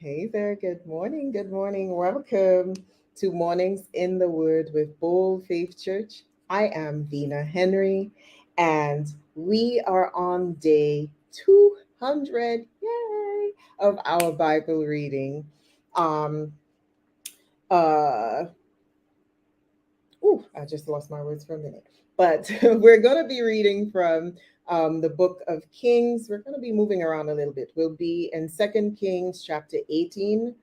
Hey there, good morning, good morning. Welcome to Mornings in the Word with Bold Faith Church. I am Vina Henry, and we are on day 200, yay, of our Bible reading. Um, uh, I just lost my words for a minute. But we're going to be reading from the book of Kings. We're going to be moving around a little bit. We'll be in Second Kings chapter 18,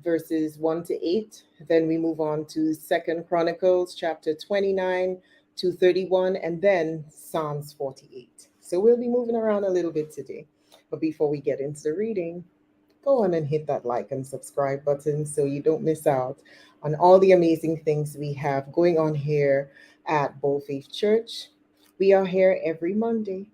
verses 1 to 8. Then we move on to Second Chronicles chapter 29 to 31, and then Psalms 48. So we'll be moving around a little bit today. But before we get into the reading, go on and hit that like and subscribe button so you don't miss out on all the amazing things we have going on here at Bold Faith Church. We are here every Monday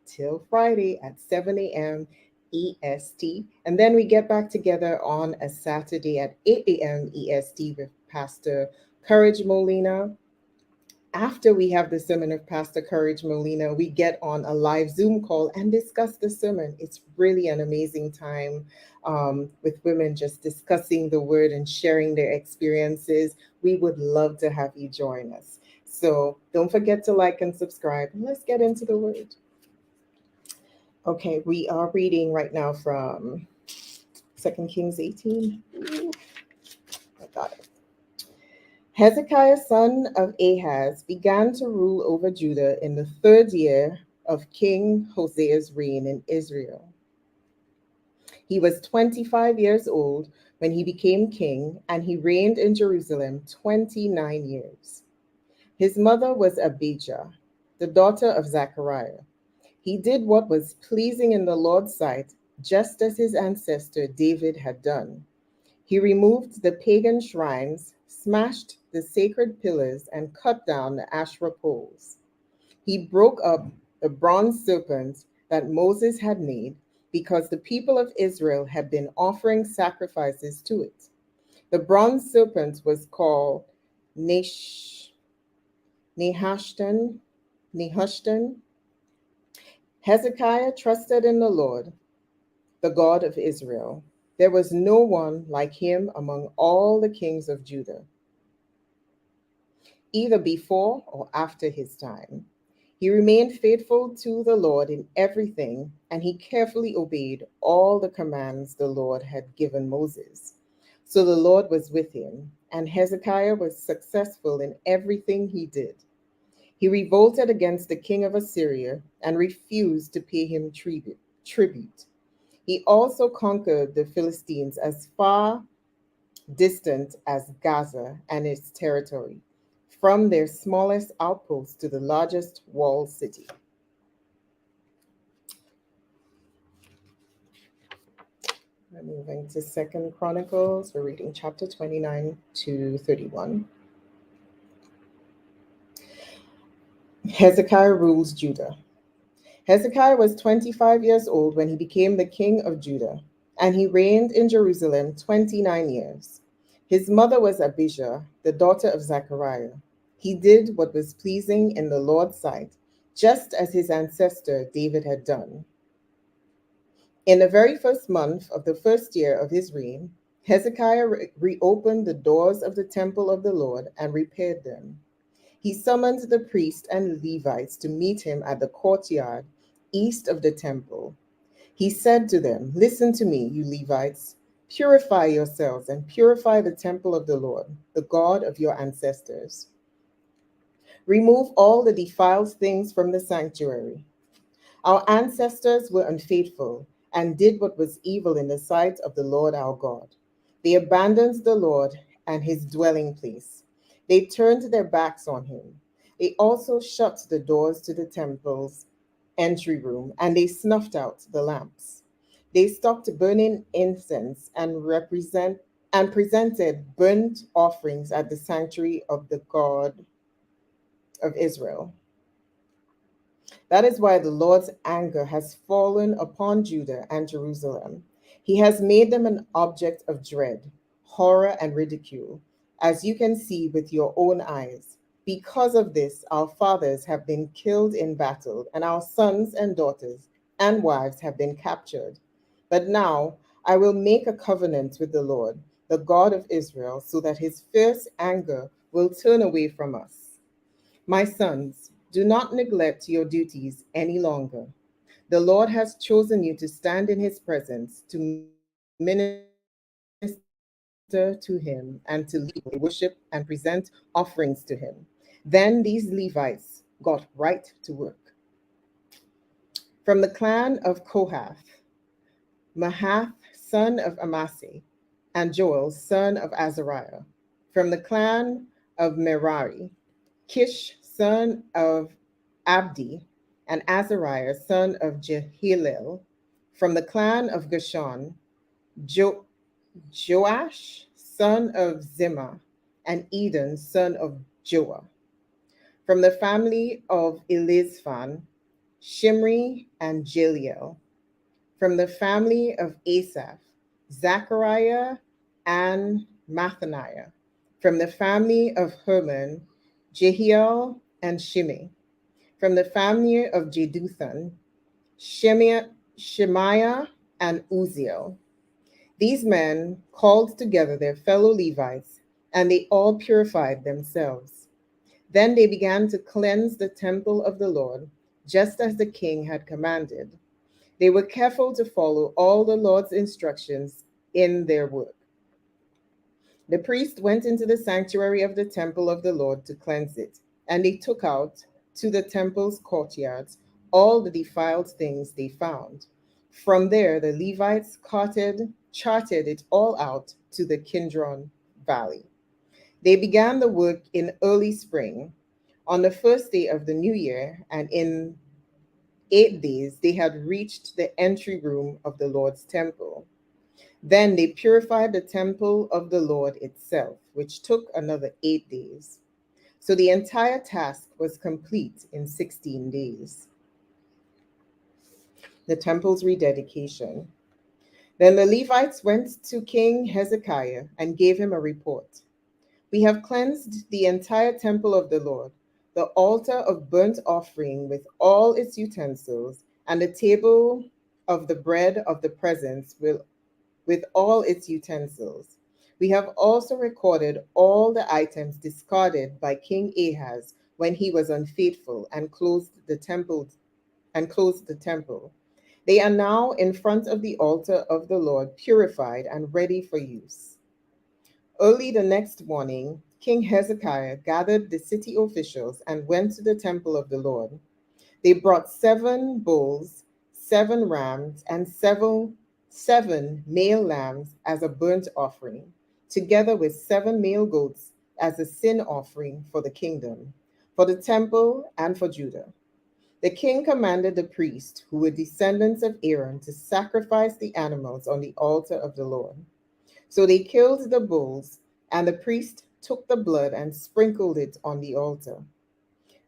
till Friday at 7 a.m. EST. And then we get back together on a Saturday at 8 a.m. EST with Pastor Courage Molina. After we have the sermon of Pastor Courage Molina, we get on a live Zoom call and discuss the sermon. It's really an amazing time with women just discussing the word and sharing their experiences. We would love to have you join us. So don't forget to like and subscribe. And let's get into the word. Okay, we are reading right now from 2 Kings 18. Ooh, I got it. Hezekiah, son of Ahaz, began to rule over Judah in the third year of King Hosea's reign in Israel. He was 25 years old when he became king, and he reigned in Jerusalem 29 years. His mother was Abijah, the daughter of Zechariah. He did what was pleasing in the Lord's sight, just as his ancestor David had done. He removed the pagan shrines, smashed the sacred pillars, and cut down the Asherah poles. He broke up the bronze serpent that Moses had made because the people of Israel had been offering sacrifices to it. The bronze serpent was called Nehushtan. Nehushtan. Hezekiah trusted in the Lord, the God of Israel. There was no one like him among all the kings of Judah, either before or after his time. He remained faithful to the Lord in everything, and he carefully obeyed all the commands the Lord had given Moses. So the Lord was with him, and Hezekiah was successful in everything he did. He revolted against the king of Assyria and refused to pay him tribute. He also conquered the Philistines as far distant as Gaza and its territory, from their smallest outpost to the largest walled city. We're moving to Second Chronicles. We're reading chapter 29 to 31. Hezekiah rules Judah. Hezekiah was 25 years old when he became the king of Judah, and he reigned in Jerusalem 29 years. His mother was Abijah, the daughter of Zechariah. He did what was pleasing in the Lord's sight, just as his ancestor David had done. In the very first month of the first year of his reign, Hezekiah reopened the doors of the temple of the Lord and repaired them. He summoned the priests and Levites to meet him at the courtyard east of the temple. He said to them, "Listen to me, you Levites. Purify yourselves and purify the temple of the Lord, the God of your ancestors. Remove all the defiled things from the sanctuary. Our ancestors were unfaithful and did what was evil in the sight of the Lord our God. They abandoned the Lord and his dwelling place. They turned their backs on him. They also shut the doors to the temple's entry room, and they snuffed out the lamps. They stopped burning incense and presented burnt offerings at the sanctuary of the God of Israel. That is why the Lord's anger has fallen upon Judah and Jerusalem. He has made them an object of dread, horror, and ridicule, as you can see with your own eyes. Because of this, our fathers have been killed in battle, and our sons and daughters and wives have been captured. But now I will make a covenant with the Lord, the God of Israel, so that his fierce anger will turn away from us. My sons, do not neglect your duties any longer. The Lord has chosen you to stand in his presence, to minister to him, and to lead worship and present offerings to him. Then these Levites got right to work. From the clan of Kohath, Mahath, son of Amasai, and Joel, son of Azariah. From the clan of Merari, Kish, son of Abdi, and Azariah, son of Jehalel. From the clan of Gershon, jo- Joash, son of Zimmah, and Eden, son of Joah. From the family of Elizphan, Shimri and Jeliel. From the family of Asaph, Zechariah and Mathaniah. From the family of Herman, Jehiel and Shimei. From the family of Jeduthun, Shemaiah and Uziel. These men called together their fellow Levites, and they all purified themselves. Then they began to cleanse the temple of the Lord, just as the king had commanded. They were careful to follow all the Lord's instructions in their work. The priest went into the sanctuary of the temple of the Lord to cleanse it, and they took out to the temple's courtyards all the defiled things they found. From there, the Levites charted it all out to the Kidron Valley. They began the work in early spring, on the first day of the new year, and in 8 days they had reached the entry room of the Lord's temple. Then they purified the temple of the Lord itself, which took another 8 days. So the entire task was complete in 16 days. The temple's rededication. Then the Levites went to King Hezekiah and gave him a report. We have cleansed the entire temple of the Lord, the altar of burnt offering with all its utensils, and the table of the bread of the presence with all its utensils. We have also recorded all the items discarded by King Ahaz when he was unfaithful and closed the temple. They are now in front of the altar of the Lord, purified and ready for use. Early the next morning, King Hezekiah gathered the city officials and went to the temple of the Lord. They brought 7 bulls, 7 rams, and seven male lambs as a burnt offering, together with 7 male goats as a sin offering for the kingdom, for the temple, and for Judah. The king commanded the priests, who were descendants of Aaron, to sacrifice the animals on the altar of the Lord. So they killed the bulls, and the priest took the blood and sprinkled it on the altar.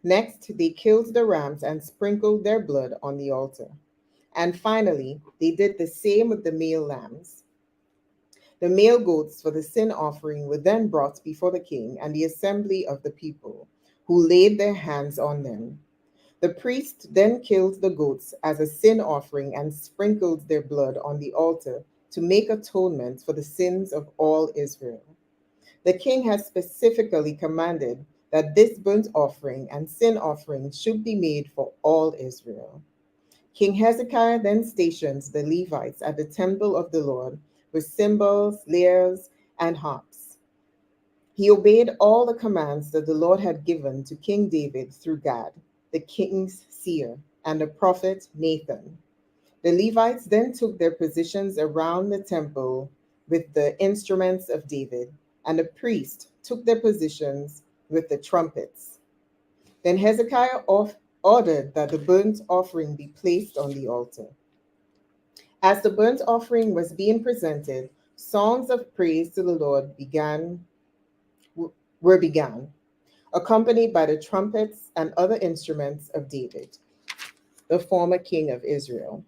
Next, they killed the rams and sprinkled their blood on the altar. And finally, they did the same with the male lambs. The male goats for the sin offering were then brought before the king and the assembly of the people, who laid their hands on them. The priest then killed the goats as a sin offering and sprinkled their blood on the altar to make atonement for the sins of all Israel. The king has specifically commanded that this burnt offering and sin offering should be made for all Israel. King Hezekiah then stationed the Levites at the temple of the Lord with cymbals, lyres, and harps. He obeyed all the commands that the Lord had given to King David through Gad, the king's seer, and the prophet Nathan. The Levites then took their positions around the temple with the instruments of David, and the priests took their positions with the trumpets. Then Hezekiah ordered that the burnt offering be placed on the altar. As the burnt offering was being presented, songs of praise to the Lord were begun, accompanied by the trumpets and other instruments of David, the former king of Israel.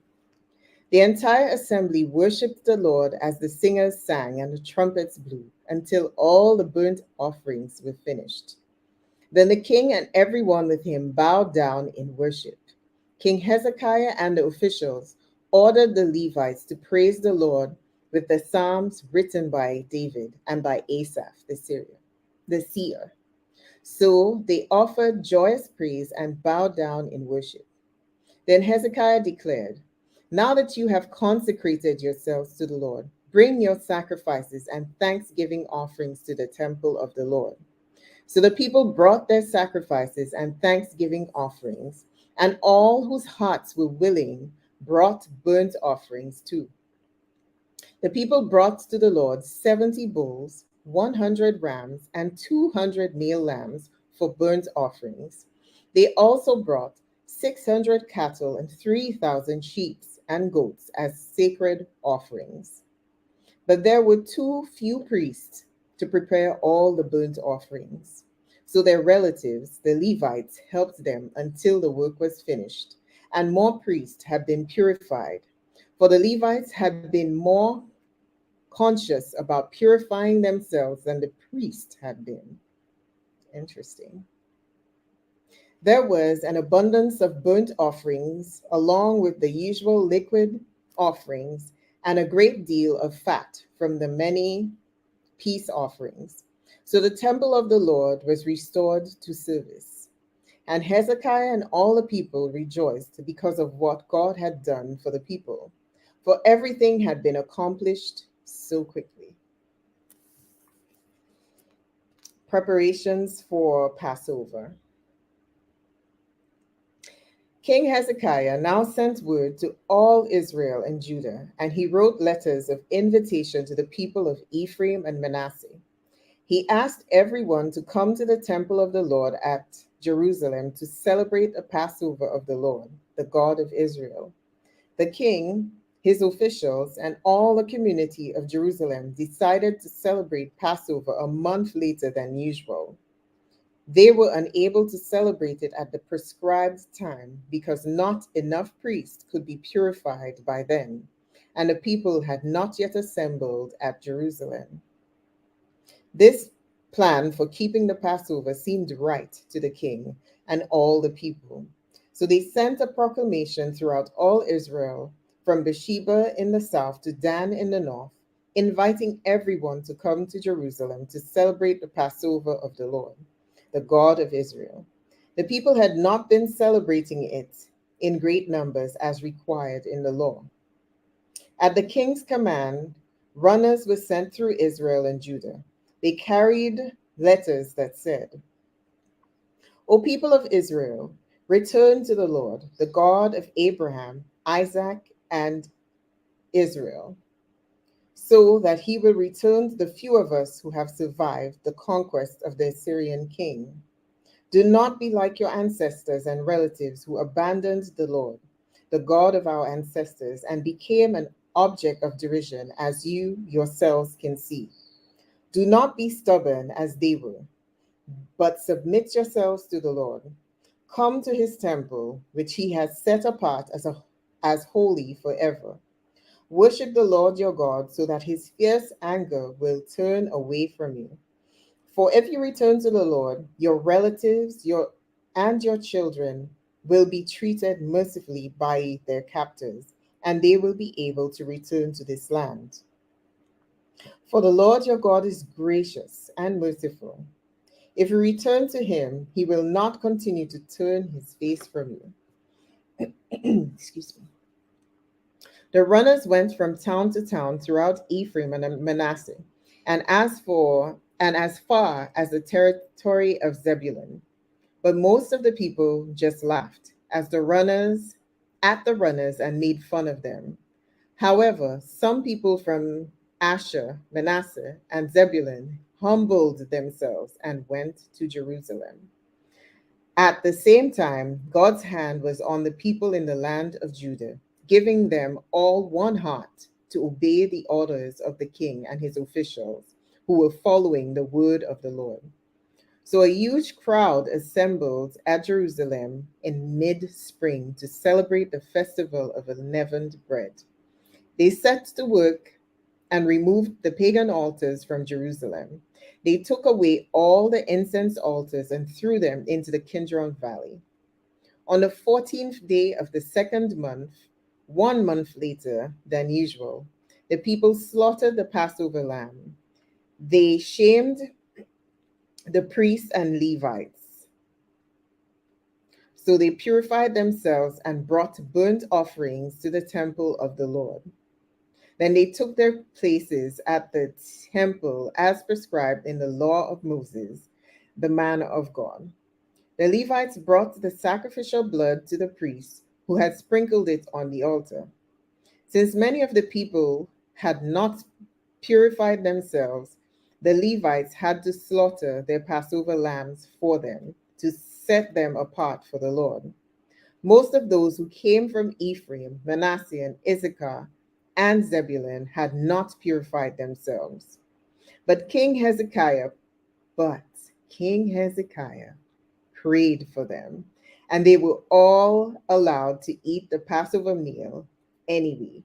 The entire assembly worshiped the Lord as the singers sang and the trumpets blew until all the burnt offerings were finished. Then the king and everyone with him bowed down in worship. King Hezekiah and the officials ordered the Levites to praise the Lord with the Psalms written by David and by Asaph, the seer. So they offered joyous praise and bowed down in worship. Then Hezekiah declared, "Now that you have consecrated yourselves to the Lord, bring your sacrifices and thanksgiving offerings to the temple of the Lord." So the people brought their sacrifices and thanksgiving offerings, and all whose hearts were willing brought burnt offerings too. The people brought to the Lord 70 bulls, 100 rams, and 200 male lambs for burnt offerings. They also brought 600 cattle and 3,000 sheep and goats as sacred offerings. But there were too few priests to prepare all the burnt offerings. So their relatives, the Levites, helped them until the work was finished, and more priests had been purified. For the Levites had been more conscious about purifying themselves than the priest had been. Interesting. There was an abundance of burnt offerings, along with the usual liquid offerings, and a great deal of fat from the many peace offerings. So the temple of the Lord was restored to service. And Hezekiah and all the people rejoiced because of what God had done for the people, for everything had been accomplished so quickly. Preparations for Passover. King Hezekiah now sent word to all Israel and Judah, and he wrote letters of invitation to the people of Ephraim and Manasseh. He asked everyone to come to the temple of the Lord at Jerusalem to celebrate a Passover of the Lord, the God of Israel. The king, his officials, and all the community of Jerusalem decided to celebrate Passover a month later than usual. They were unable to celebrate it at the prescribed time because not enough priests could be purified by then, and the people had not yet assembled at Jerusalem. This plan for keeping the Passover seemed right to the king and all the people. So they sent a proclamation throughout all Israel, from Beersheba in the south to Dan in the north, inviting everyone to come to Jerusalem to celebrate the Passover of the Lord, the God of Israel. The people had not been celebrating it in great numbers as required in the law. At the king's command, runners were sent through Israel and Judah. They carried letters that said, "O people of Israel, return to the Lord, the God of Abraham, Isaac, and Israel, so that he will return to the few of us who have survived the conquest of the Assyrian king. Do not be like your ancestors and relatives who abandoned the Lord, the God of our ancestors, and became an object of derision, as you yourselves can see. Do not be stubborn as they were, but submit yourselves to the Lord. Come to his temple, which he has set apart as holy forever. Worship the Lord your God, so that his fierce anger will turn away from you. For if you return to the Lord, your relatives and your children will be treated mercifully by their captors, and they will be able to return to this land. For the Lord your God is gracious and merciful. If you return to him, he will not continue to turn his face from you." Excuse me. The runners went from town to town throughout Ephraim and Manasseh, and as far as the territory of Zebulun. But most of the people just laughed at the runners and made fun of them. However, some people from Asher, Manasseh, and Zebulun humbled themselves and went to Jerusalem. At the same time, God's hand was on the people in the land of Judah, giving them all one heart to obey the orders of the king and his officials, who were following the word of the Lord. So a huge crowd assembled at Jerusalem in mid-spring to celebrate the festival of unleavened bread. They set to work and removed the pagan altars from Jerusalem. They took away all the incense altars and threw them into the Kidron Valley. On the 14th day of the second month, 1 month later than usual, the people slaughtered the Passover lamb. They shamed the priests and Levites. So they purified themselves and brought burnt offerings to the temple of the Lord. Then they took their places at the temple as prescribed in the law of Moses, the man of God. The Levites brought the sacrificial blood to the priests who had sprinkled it on the altar. Since many of the people had not purified themselves, the Levites had to slaughter their Passover lambs for them to set them apart for the Lord. Most of those who came from Ephraim, Manasseh, and Issachar and Zebulun had not purified themselves. But but King Hezekiah prayed for them, and they were all allowed to eat the Passover meal anyway,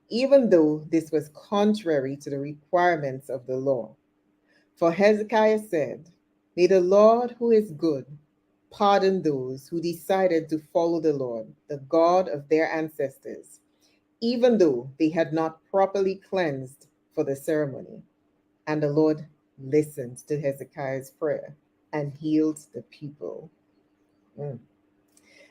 even though this was contrary to the requirements of the law. For Hezekiah said, "May the Lord, who is good, pardon those who decided to follow the Lord, the God of their ancestors, even though they had not properly cleansed for the ceremony." And the Lord listened to Hezekiah's prayer and healed the people. Mm.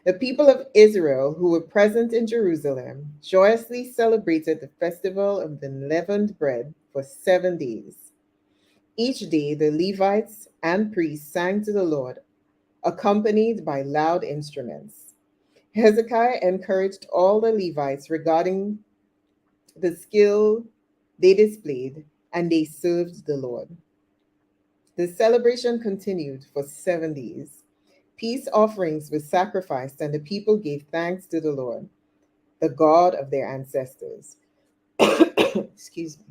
The people of Israel who were present in Jerusalem joyously celebrated the festival of the unleavened bread for 7 days. Each day, the Levites and priests sang to the Lord, accompanied by loud instruments. Hezekiah encouraged all the Levites regarding the skill they displayed, and they served the Lord. The celebration continued for 7 days. Peace offerings were sacrificed, and the people gave thanks to the Lord, the God of their ancestors. Excuse me.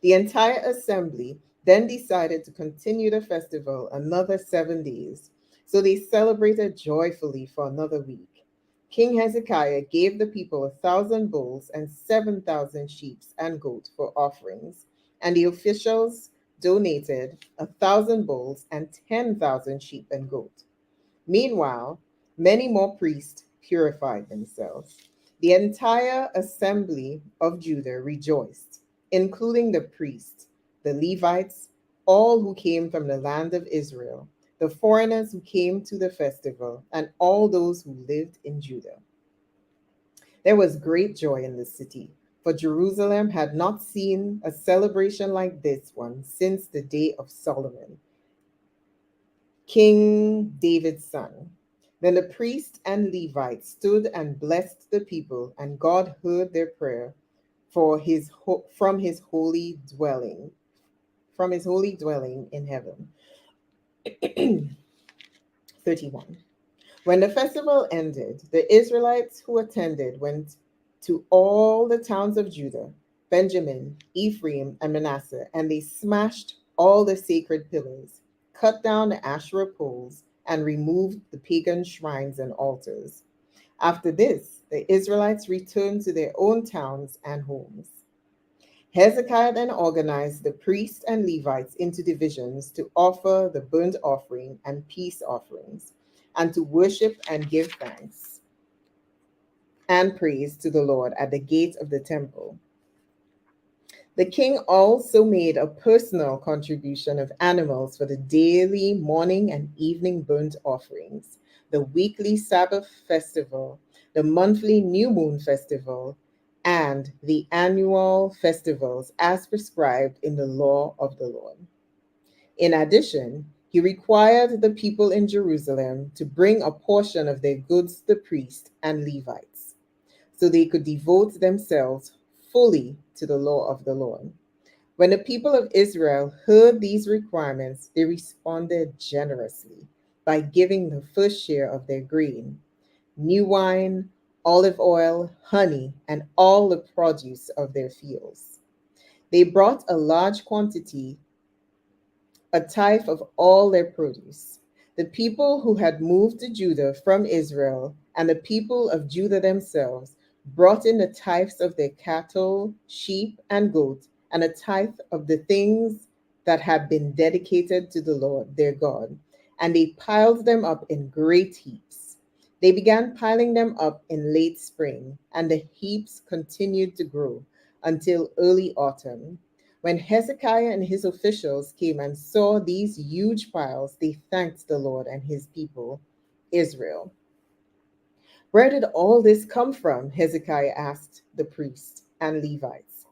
The entire assembly then decided to continue the festival another 7 days. So they celebrated joyfully for another week. King Hezekiah gave the people 1,000 bulls and 7,000 sheep and goats for offerings, and the officials donated 1,000 bulls and 10,000 sheep and goats. Meanwhile, many more priests purified themselves. The entire assembly of Judah rejoiced, including the priests, the Levites, all who came from the land of Israel, the foreigners who came to the festival, and all those who lived in Judah. There was great joy in the city, for Jerusalem had not seen a celebration like this one since the day of Solomon, King David's son. Then the priest and Levite stood and blessed the people, and God heard their prayer from his holy dwelling, in heaven. 31. When the festival ended, the Israelites who attended went to all the towns of Judah, Benjamin, Ephraim, and Manasseh, and they smashed all the sacred pillars, cut down the Asherah poles, and removed the pagan shrines and altars. After this, the Israelites returned to their own towns and homes. Hezekiah then organized the priests and Levites into divisions to offer the burnt offering and peace offerings, and to worship and give thanks and praise to the Lord at the gate of the temple. The king also made a personal contribution of animals for the daily morning and evening burnt offerings, the weekly Sabbath festival, the monthly new moon festival, and the annual festivals as prescribed in the law of the Lord. In addition, he required the people in Jerusalem to bring a portion of their goods to the priests and Levites, so they could devote themselves fully to the law of the Lord. When the people of Israel heard these requirements, they responded generously by giving the first share of their grain, new wine, olive oil, honey, and all the produce of their fields. They brought a large quantity, a tithe of all their produce. The people who had moved to Judah from Israel and the people of Judah themselves brought in the tithes of their cattle, sheep, and goats, and a tithe of the things that had been dedicated to the Lord their God, and they piled them up in great heaps. They began piling them up in late spring, and the heaps continued to grow until early autumn. When Hezekiah and his officials came and saw these huge piles, they thanked the Lord and his people, Israel. Where did all this come from? Hezekiah asked the priests and Levites.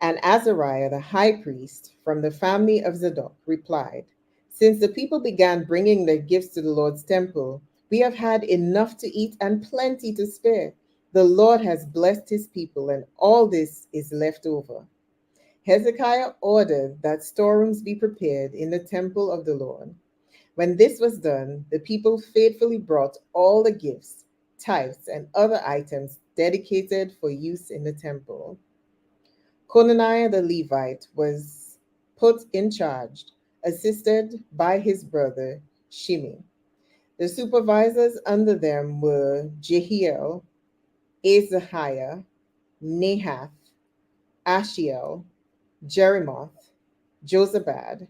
And Azariah, the high priest from the family of Zadok, replied, Since the people began bringing their gifts to the Lord's temple, we have had enough to eat and plenty to spare. The Lord has blessed his people, and all this is left over. Hezekiah ordered that storerooms be prepared in the temple of the Lord. When this was done, the people faithfully brought all the gifts, tithes, and other items dedicated for use in the temple. Conaniah the Levite was put in charge, assisted by his brother Shimei. The supervisors under them were Jehiel, Azahiah, Nahath, Ashiel, Jerimoth, Josabad,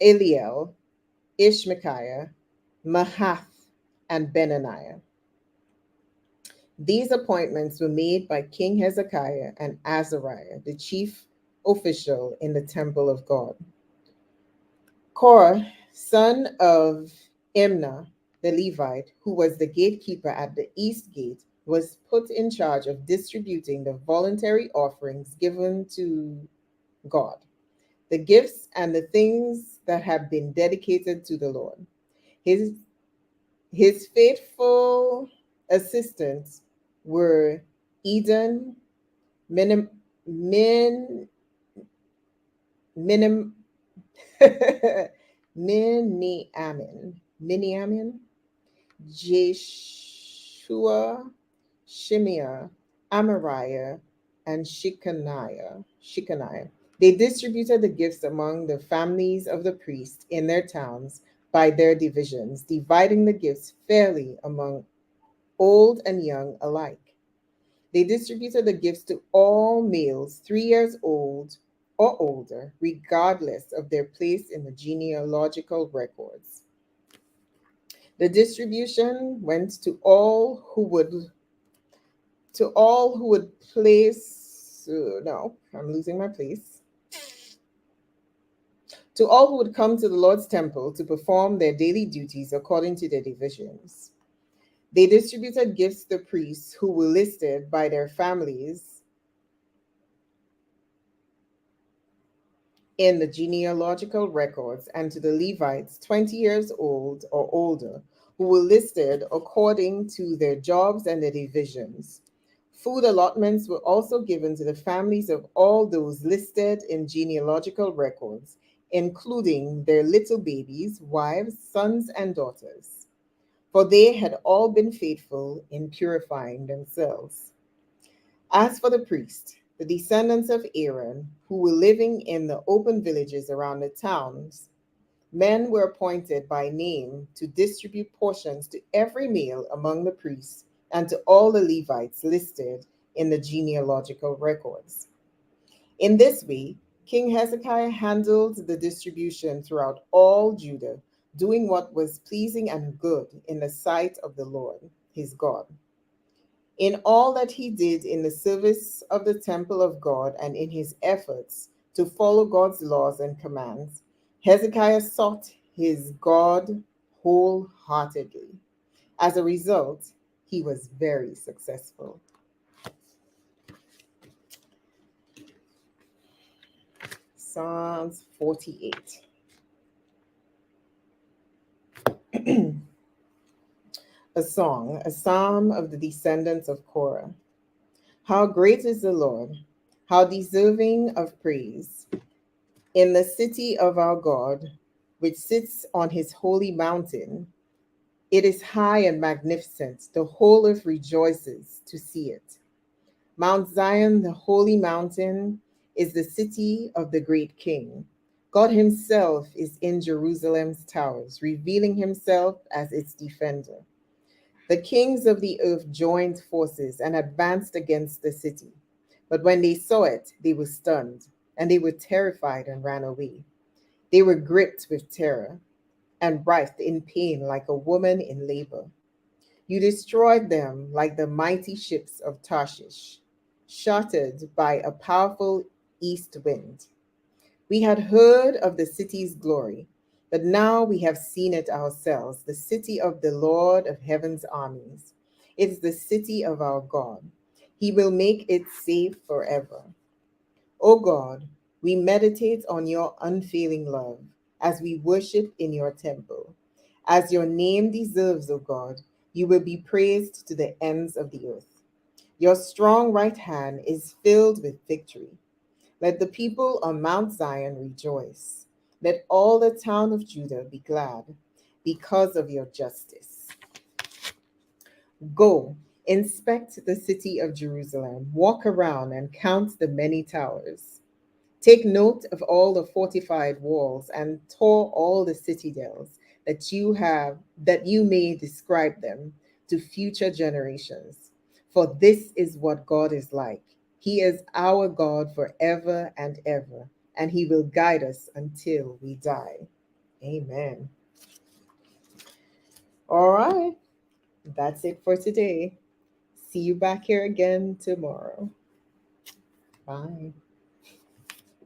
Eliel, Ishmachiah, Mahath, and Benaniah. These appointments were made by King Hezekiah and Azariah, the chief official in the temple of God. Korah, son of Imnah, the Levite, who was the gatekeeper at the east gate, was put in charge of distributing the voluntary offerings given to God, the gifts and the things that have been dedicated to the Lord. His faithful assistants were Eden, Minim, Min, Minim, Miniamin, Jeshua, Shimea, Amariah, and Shechaniah. They distributed the gifts among the families of the priests in their towns by their divisions, dividing the gifts fairly among old and young alike. They distributed the gifts to all males 3 years old or older, regardless of their place in the genealogical records. The distribution went to all who would place no, I'm losing my place. To all who would come to the Lord's temple to perform their daily duties according to their divisions. They distributed gifts to the priests who were listed by their families in the genealogical records, and to the Levites 20 years old or older, who were listed according to their jobs and their divisions. Food allotments were also given to the families of all those listed in genealogical records, including their little babies, wives, sons, and daughters, for they had all been faithful in purifying themselves. As for the priests, the descendants of Aaron, who were living in the open villages around the towns, men were appointed by name to distribute portions to every male among the priests and to all the Levites listed in the genealogical records. In this way, King Hezekiah handled the distribution throughout all Judah, doing what was pleasing and good in the sight of the Lord, his God. In all that he did in the service of the temple of God and in his efforts to follow God's laws and commands, Hezekiah sought his God wholeheartedly. As a result, he was very successful. Psalms 48. A song, a psalm of the descendants of Korah. How great is the Lord, how deserving of praise. In the city of our God, which sits on his holy mountain, it is high and magnificent. The whole earth rejoices to see it. Mount Zion, the holy mountain, is the city of the great king. God himself is in Jerusalem's towers, revealing himself as its defender. The kings of the earth joined forces and advanced against the city. But when they saw it, they were stunned, and they were terrified and ran away. They were gripped with terror and writhed in pain like a woman in labor. You destroyed them like the mighty ships of Tarshish. shattered by a powerful east wind. We had heard of the city's glory, but now we have seen it ourselves, the city of the Lord of heaven's armies. It is the city of our God. He will make it safe forever. O God, we meditate on your unfailing love as we worship in your temple. As your name deserves, O God, you will be praised to the ends of the earth. Your strong right hand is filled with victory. Let the people on Mount Zion rejoice. Let all the town of Judah be glad because of your justice. Go, inspect the city of Jerusalem, walk around and count the many towers. Take note of all the fortified walls and tour all the citadels that you may describe them to future generations. For this is what God is like. He is our God forever and ever, and he will guide us until we die. Amen. All right, that's it for today. See you back here again tomorrow. Bye.